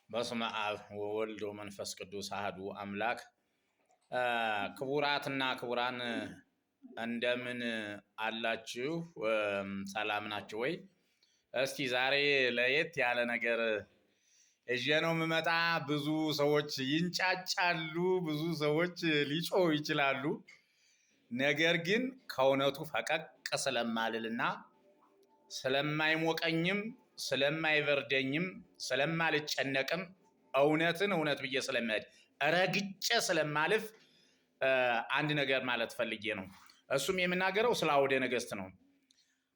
በስመ አብ ወወልድ ወመንፈስ ቅዱስ አሐዱ አምላክ። ክቡራትና ክቡራን እንደምን አላችሁ? ሰላም ናችሁ ወይ? እስቲ ዛሬ ለየት ያለ ነገር እጄ ነው የምመጣ። ብዙ ሰዎች ይንጫጫሉ፣ ብዙ ሰዎች ሊጮሁ ይችላሉ። ነገር ግን ከእውነቱ ፈቀቅ ስለማልልና ስለማይሞቀኝም ስለማይበርደኝም ስለማልጨነቅም እውነትን እውነት ብዬ ስለምሄድ ረግጬ ስለማልፍ አንድ ነገር ማለት ፈልጌ ነው። እሱም የምናገረው ስለ አውደ ነገስት ነው።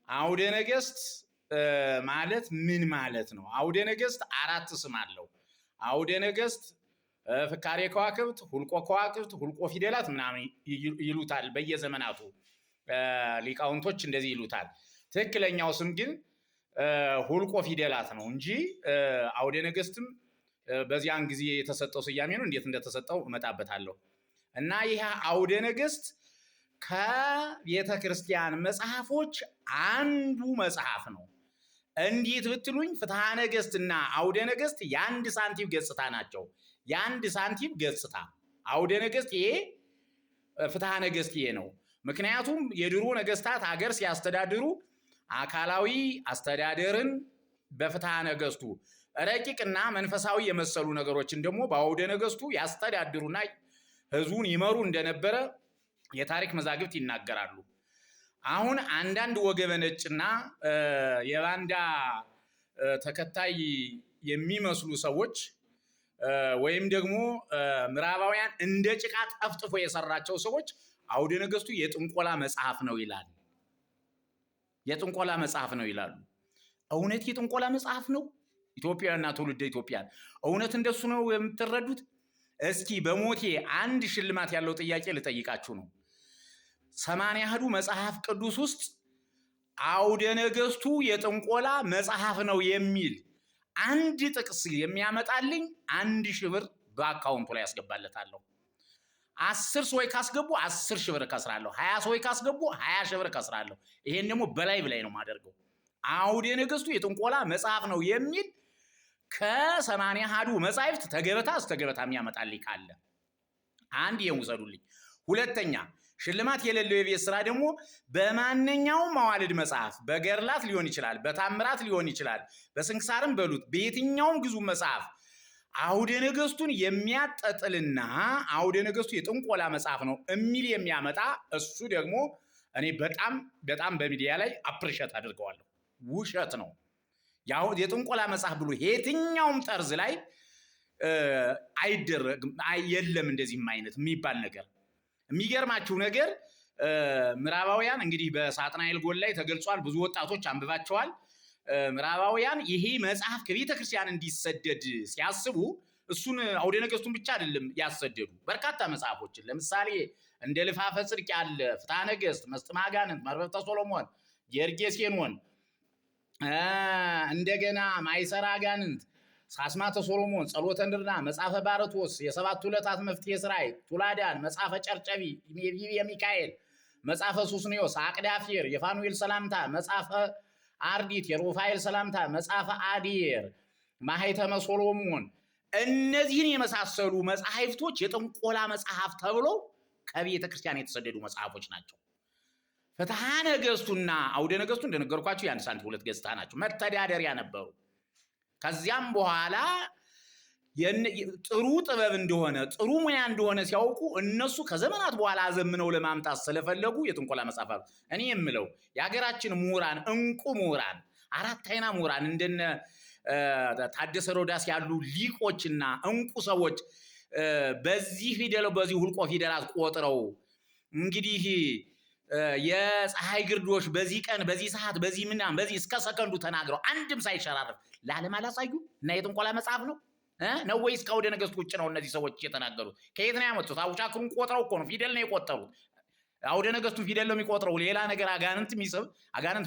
አውደ ነገስት ማለት ምን ማለት ነው? አውደ ነገስት አራት ስም አለው። አውደ ነገስት ፍካሬ ከዋክብት፣ ሁልቆ ከዋክብት፣ ሁልቆ ፊደላት ምናምን ይሉታል። በየዘመናቱ ሊቃውንቶች እንደዚህ ይሉታል። ትክክለኛው ስም ግን ሁልቆ ፊደላት ነው እንጂ አውደ ነገስትም በዚያን ጊዜ የተሰጠው ስያሜ ነው። እንዴት እንደተሰጠው እመጣበታለሁ። እና ይህ አውደ ነገስት ከቤተ ክርስቲያን መጽሐፎች አንዱ መጽሐፍ ነው። እንዴት ብትሉኝ ፍትሐ ነገስትና አውደ ነገስት የአንድ ሳንቲም ገጽታ ናቸው። የአንድ ሳንቲም ገጽታ አውደ ነገስት ይሄ፣ ፍትሐ ነገስት ይሄ ነው። ምክንያቱም የድሮ ነገስታት ሀገር ሲያስተዳድሩ አካላዊ አስተዳደርን በፍትሐ ነገስቱ፣ ረቂቅና መንፈሳዊ የመሰሉ ነገሮችን ደግሞ በአውደ ነገስቱ ያስተዳድሩና ህዝቡን ይመሩ እንደነበረ የታሪክ መዛግብት ይናገራሉ። አሁን አንዳንድ ወገበ ነጭና የባንዳ ተከታይ የሚመስሉ ሰዎች ወይም ደግሞ ምዕራባውያን እንደ ጭቃ ጠፍጥፎ የሰራቸው ሰዎች አውደ ነገስቱ የጥንቆላ መጽሐፍ ነው ይላል። የጥንቆላ መጽሐፍ ነው ይላሉ። እውነት የጥንቆላ መጽሐፍ ነው? ኢትዮጵያውያንና ትውልደ ኢትዮጵያን እውነት እንደሱ ነው የምትረዱት? እስኪ በሞቴ አንድ ሽልማት ያለው ጥያቄ ልጠይቃችሁ ነው። 80 አሐዱ መጽሐፍ ቅዱስ ውስጥ አውደ ነገስቱ የጥንቆላ መጽሐፍ ነው የሚል አንድ ጥቅስ የሚያመጣልኝ 1000 ብር በአካውንቱ ላይ ያስገባለታለሁ። 10 ሰዎች ካስገቡ 10 ሺህ ብር ከስራለሁ። 20 ሰዎች ካስገቡ 20 ሺህ ብር ከስራለሁ። ይሄን ደግሞ በላይ ነው ማደርገው። አውደ ነገስቱ የጥንቆላ መጽሐፍ ነው የሚል ከ80 አሐዱ መጻሕፍት ተገበታ እስከ ገበታ የሚያመጣልኝ ካለ አንድ ይሄን ውሰዱልኝ። ሁለተኛ ሽልማት የሌለው የቤት ስራ ደግሞ በማንኛውም መዋልድ መጽሐፍ፣ በገርላት ሊሆን ይችላል፣ በታምራት ሊሆን ይችላል፣ በስንክሳርም በሉት በየትኛውም ግዙፍ መጽሐፍ አውደ ነገስቱን የሚያጠጥልና አውደ ነገስቱ የጥንቆላ መጽሐፍ ነው የሚል የሚያመጣ እሱ ደግሞ እኔ በጣም በሚዲያ ላይ አፕሪሼት አድርገዋለሁ። ውሸት ነው። የጥንቆላ መጽሐፍ ብሎ የትኛውም ጠርዝ ላይ አይደረግም። የለም እንደዚህም አይነት የሚባል ነገር። የሚገርማችሁ ነገር ምዕራባውያን እንግዲህ በሳጥናኤል ጎል ላይ ተገልጿል። ብዙ ወጣቶች አንብባቸዋል። ምዕራባውያን ይሄ መጽሐፍ ከቤተ ክርስቲያን እንዲሰደድ ሲያስቡ እሱን አውደ ነገስቱን ብቻ አይደለም ያሰደዱ፣ በርካታ መጽሐፎችን ለምሳሌ እንደ ልፋፈ ጽድቅ ያለ፣ ፍትሐ ነገስት፣ መስጥመ አጋንንት፣ መርበብተ ሶሎሞን፣ ጌርጌሴኖን፣ እንደገና ማይሰራ አጋንንት፣ ሳስማተ ሶሎሞን፣ ጸሎተ ንድርና፣ መጽሐፈ ባረቶስ፣ የሰባቱ ዕለታት መፍትሔ ሥራይ፣ ቱላዳን፣ መጽሐፈ ጨርጨቢ፣ የሚካኤል፣ መጽሐፈ ሱስንዮስ፣ አቅዳፊር፣ የፋኑኤል ሰላምታ፣ መጽሐፈ አርዲት፣ የሩፋኤል ሰላምታ፣ መጽሐፈ አዲር፣ ማህተመ ሶሎሞን፣ እነዚህን የመሳሰሉ መጽሐፍቶች የጥንቆላ መጽሐፍ ተብሎ ከቤተ ክርስቲያን የተሰደዱ መጽሐፎች ናቸው። ፍትሐ ነገስቱና አውደ ነገስቱ እንደነገርኳቸው የአንድ ሳንቲም ሁለት ገጽታ ናቸው። መተዳደሪያ ነበሩ። ከዚያም በኋላ ጥሩ ጥበብ እንደሆነ ጥሩ ሙያ እንደሆነ ሲያውቁ እነሱ ከዘመናት በኋላ አዘምነው ለማምጣት ስለፈለጉ የጥንቆላ መጽሐፍ አሉ። እኔ የምለው የሀገራችን ምሁራን፣ እንቁ ምሁራን፣ አራት አይና ምሁራን እንደነ ታደሰ ሮዳስ ያሉ ሊቆችና እንቁ ሰዎች በዚህ ፊደል በዚህ ሁልቆ ፊደላት ቆጥረው እንግዲህ የፀሐይ ግርዶሽ በዚህ ቀን በዚህ ሰዓት በዚህ ምናምን በዚህ እስከ ሰከንዱ ተናግረው አንድም ሳይሸራረፍ ለዓለም አላሳዩ እና የጥንቆላ መጽሐፍ ነው ነው ወይስ ከአውደ ነገስቱ ውጭ ነው እነዚህ ሰዎች የተናገሩት? ከየት ነው ያመጡት? አቡሻክሩን ቆጥረው እኮ ነው፣ ፊደል ነው የቆጠሩት። አውደ ነገስቱን ፊደል ነው የሚቆጥረው። ሌላ ነገር አጋንንት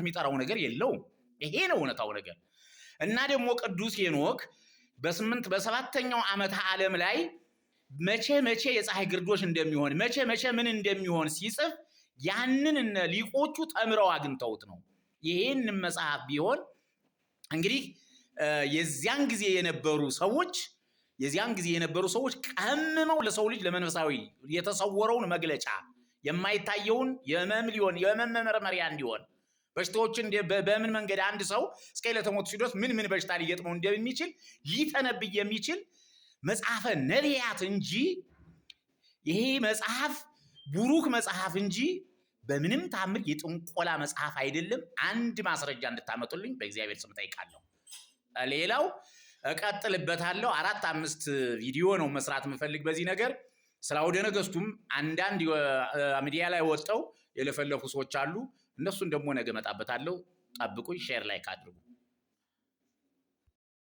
የሚጠራው ነገር የለውም። ይሄ ነው እውነታው ነገር። እና ደግሞ ቅዱስ ሄኖክ በሰባተኛው ዓመተ ዓለም ላይ መቼ የፀሐይ ግርዶሽ እንደሚሆን መቼ ምን እንደሚሆን ሲጽፍ ያንን እነ ሊቆቹ ተምረው አግኝተውት ነው። ይሄን መጽሐፍ ቢሆን እንግዲህ የዚያን ጊዜ የነበሩ ሰዎች የዚያን ጊዜ የነበሩ ሰዎች ቀምመው ለሰው ልጅ ለመንፈሳዊ የተሰወረውን መግለጫ የማይታየውን የህመም ሊሆን የህመም መመርመሪያ እንዲሆን በሽታዎችን በምን መንገድ አንድ ሰው እስከ ዕለተ ሞቱ ሲደርስ ምን በሽታ ሊገጥመው እንደሚችል ሊተነብይ የሚችል መጽሐፈ ነቢያት እንጂ ይሄ መጽሐፍ ቡሩክ መጽሐፍ እንጂ በምንም ታምር የጥንቆላ መጽሐፍ አይደለም። አንድ ማስረጃ እንድታመጡልኝ በእግዚአብሔር ስም ጠይቃለሁ። ሌላው እቀጥልበታለሁ። 4-5 ቪዲዮ ነው መስራት የምፈልግ በዚህ ነገር። ስለ አውደ ነገስቱም አንዳንድ ሚዲያ ላይ ወጣው የለፈለፉ ሰዎች አሉ። እነሱን ደግሞ ነገ መጣበታለሁ። ጠብቁኝ። ሼር ላይክ አድርጉ።